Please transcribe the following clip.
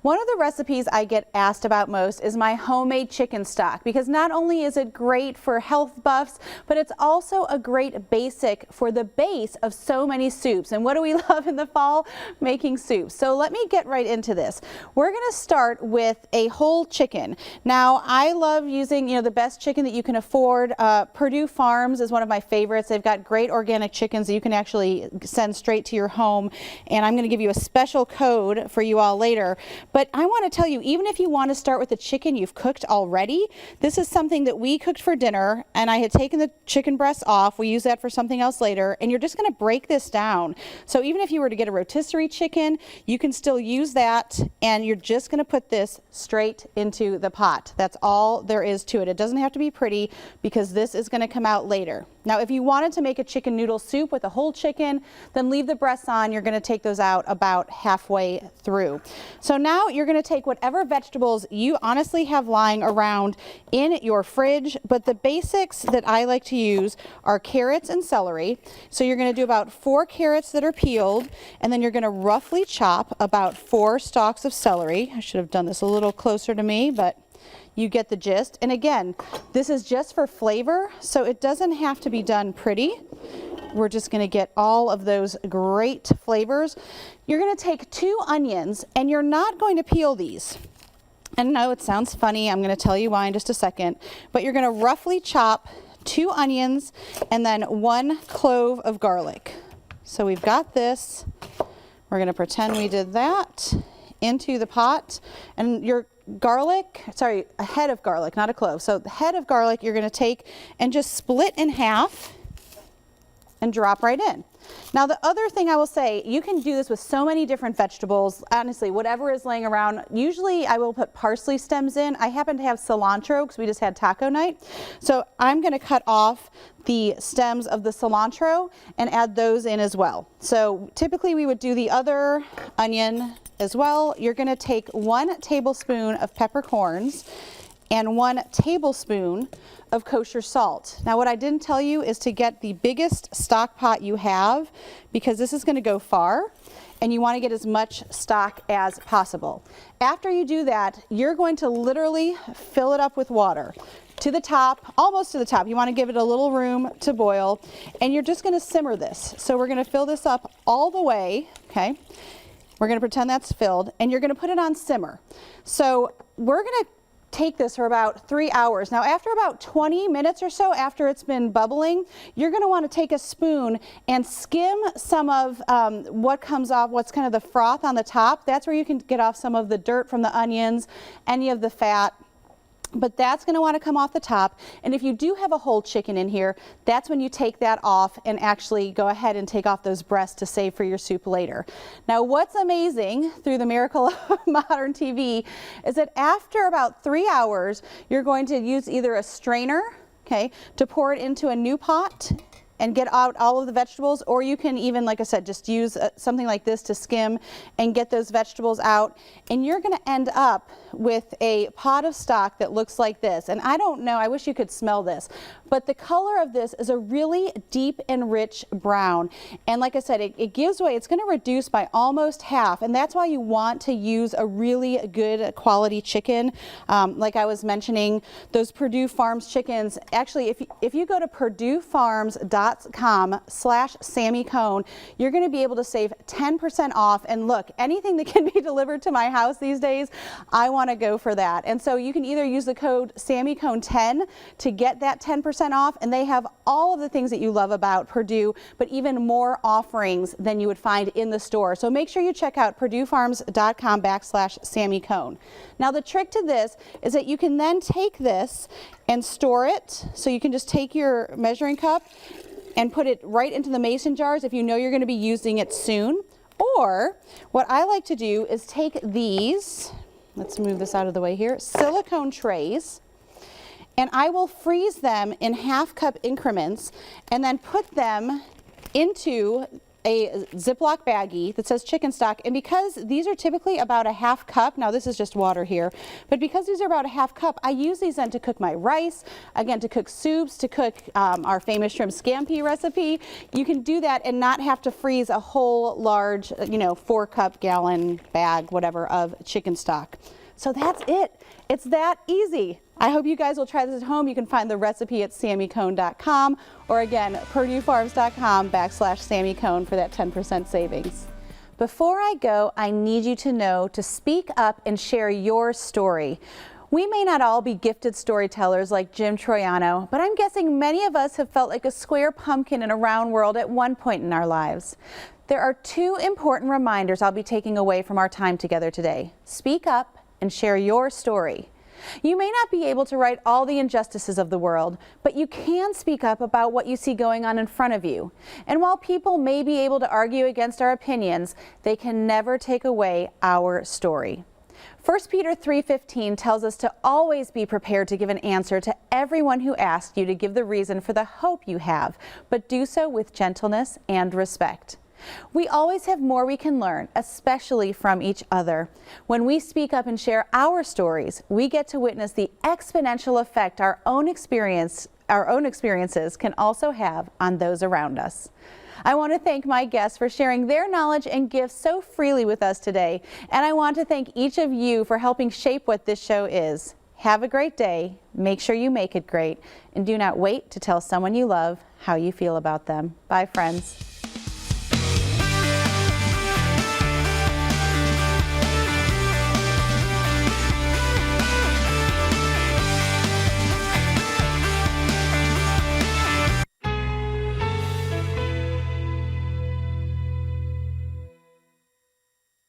One of the recipes I get asked about most is my homemade chicken stock, because not only is it great for health buffs, but it's also a great basic for the base of so many soups. And what do we love in the fall? Making soups. So let me get right into this. We're going to start with a whole chicken. Now, I love using, the best chicken that you can afford. Purdue Farms is one of my favorites. They've got great organic chickens that you can actually send straight to your home. And I'm going to give you a special code for you all later. But I want to tell you, even if you want to start with the chicken you've cooked already, this is something that we cooked for dinner, and I had taken the chicken breast off. We use that for something else later, and you're just going to break this down. So even if you were to get a rotisserie chicken, you can still use that, and you're just going to put this straight into the pot. That's all there is to it. It doesn't have to be pretty, because this is going to come out later. Now, if you wanted to make a chicken noodle soup with a whole chicken, then leave the breasts on. You're going to take those out about halfway through. So now you're going to take whatever vegetables you honestly have lying around in your fridge, but the basics that I like to use are carrots and celery. So you're going to do about 4 carrots that are peeled, and then you're going to roughly chop about 4 stalks of celery. I should have done this a little closer to me, but you get the gist. And again, this is just for flavor, so it doesn't have to be done pretty. We're just going to get all of those great flavors. You're going to take 2 onions, and you're not going to peel these. And no, it sounds funny. I'm going to tell you why in just a second. But you're going to roughly chop 2 onions and then 1 clove of garlic. So we've got this. We're going to pretend we did that into the pot. And your garlic, sorry, a head of garlic, not a clove. So the head of garlic you're going to take and just split in half and drop right in. Now, the other thing I will say, you can do this with so many different vegetables. Honestly, whatever is laying around. Usually I will put parsley stems in. I happen to have cilantro because we just had taco night. So I'm going to cut off the stems of the cilantro and add those in as well. So typically we would do the other onion as well. You're going to take 1 tablespoon of peppercorns and 1 tablespoon of kosher salt. Now, what I didn't tell you is to get the biggest stock pot you have, because this is going to go far and you want to get as much stock as possible. After you do that, you're going to literally fill it up with water to the top, almost to the top. You want to give it a little room to boil, and you're just going to simmer this. So we're going to fill this up all the way, okay? We're going to pretend that's filled, and you're going to put it on simmer. So we're going to take this for about 3 hours. Now, after about 20 minutes or so after it's been bubbling, you're going to want to take a spoon and skim some of what comes off, what's kind of the froth on the top. That's where you can get off some of the dirt from the onions, any of the fat. But that's going to want to come off the top. And if you do have a whole chicken in here, that's when you take that off and actually go ahead and take off those breasts to save for your soup later. Now, what's amazing through the miracle of modern TV is that after about 3 hours, you're going to use either a strainer, okay, to pour it into a new pot and get out all of the vegetables, or you can even, like I said, just use something like this to skim and get those vegetables out. And you're going to end up with a pot of stock that looks like this. And I don't know, I wish you could smell this, but the color of this is a really deep and rich brown. And like I said, it gives way, it's going to reduce by almost half. And that's why you want to use a really good quality chicken. Like I was mentioning, those Purdue Farms chickens, actually, if you go to purduefarms.com/Sami Cone, you're going to be able to save 10% off. And look, anything that can be delivered to my house these days, I want to go for that. And so you can either use the code SamiCone10 to get that 10% off, and they have all of the things that you love about Purdue, but even more offerings than you would find in the store. So make sure you check out purduefarms.com/Sami Cone. Now, the trick to this is that you can then take this and store it. So you can just take your measuring cup and put it right into the mason jars if you know you're going to be using it soon. Or what I like to do is take these, let's move this out of the way here, silicone trays, and I will freeze them in 1/2 cup increments and then put them into a Ziploc baggie that says chicken stock, and because these are typically about a half cup, now this is just water here, but because these are about a half cup, I use these then to cook my rice, again to cook soups, to cook our famous shrimp scampi recipe. You can do that and not have to freeze a whole large, 4-cup gallon bag, whatever, of chicken stock. So that's it. It's that easy. I hope you guys will try this at home. You can find the recipe at SamiCone.com or again, PurdueFarms.com/SamiCone for that 10% savings. Before I go, I need you to know to speak up and share your story. We may not all be gifted storytellers like Jim Troiano, but I'm guessing many of us have felt like a square pumpkin in a round world at one point in our lives. There are 2 important reminders I'll be taking away from our time together today. Speak up and share your story. You may not be able to right all the injustices of the world, but you can speak up about what you see going on in front of you. And while people may be able to argue against our opinions, they can never take away our story. 1 Peter 3:15 tells us to always be prepared to give an answer to everyone who asks you to give the reason for the hope you have, but do so with gentleness and respect. We always have more we can learn, especially from each other. When we speak up and share our stories, we get to witness the exponential effect our own experiences can also have on those around us. I want to thank my guests for sharing their knowledge and gifts so freely with us today, and I want to thank each of you for helping shape what this show is. Have a great day, make sure you make it great, and do not wait to tell someone you love how you feel about them. Bye, friends.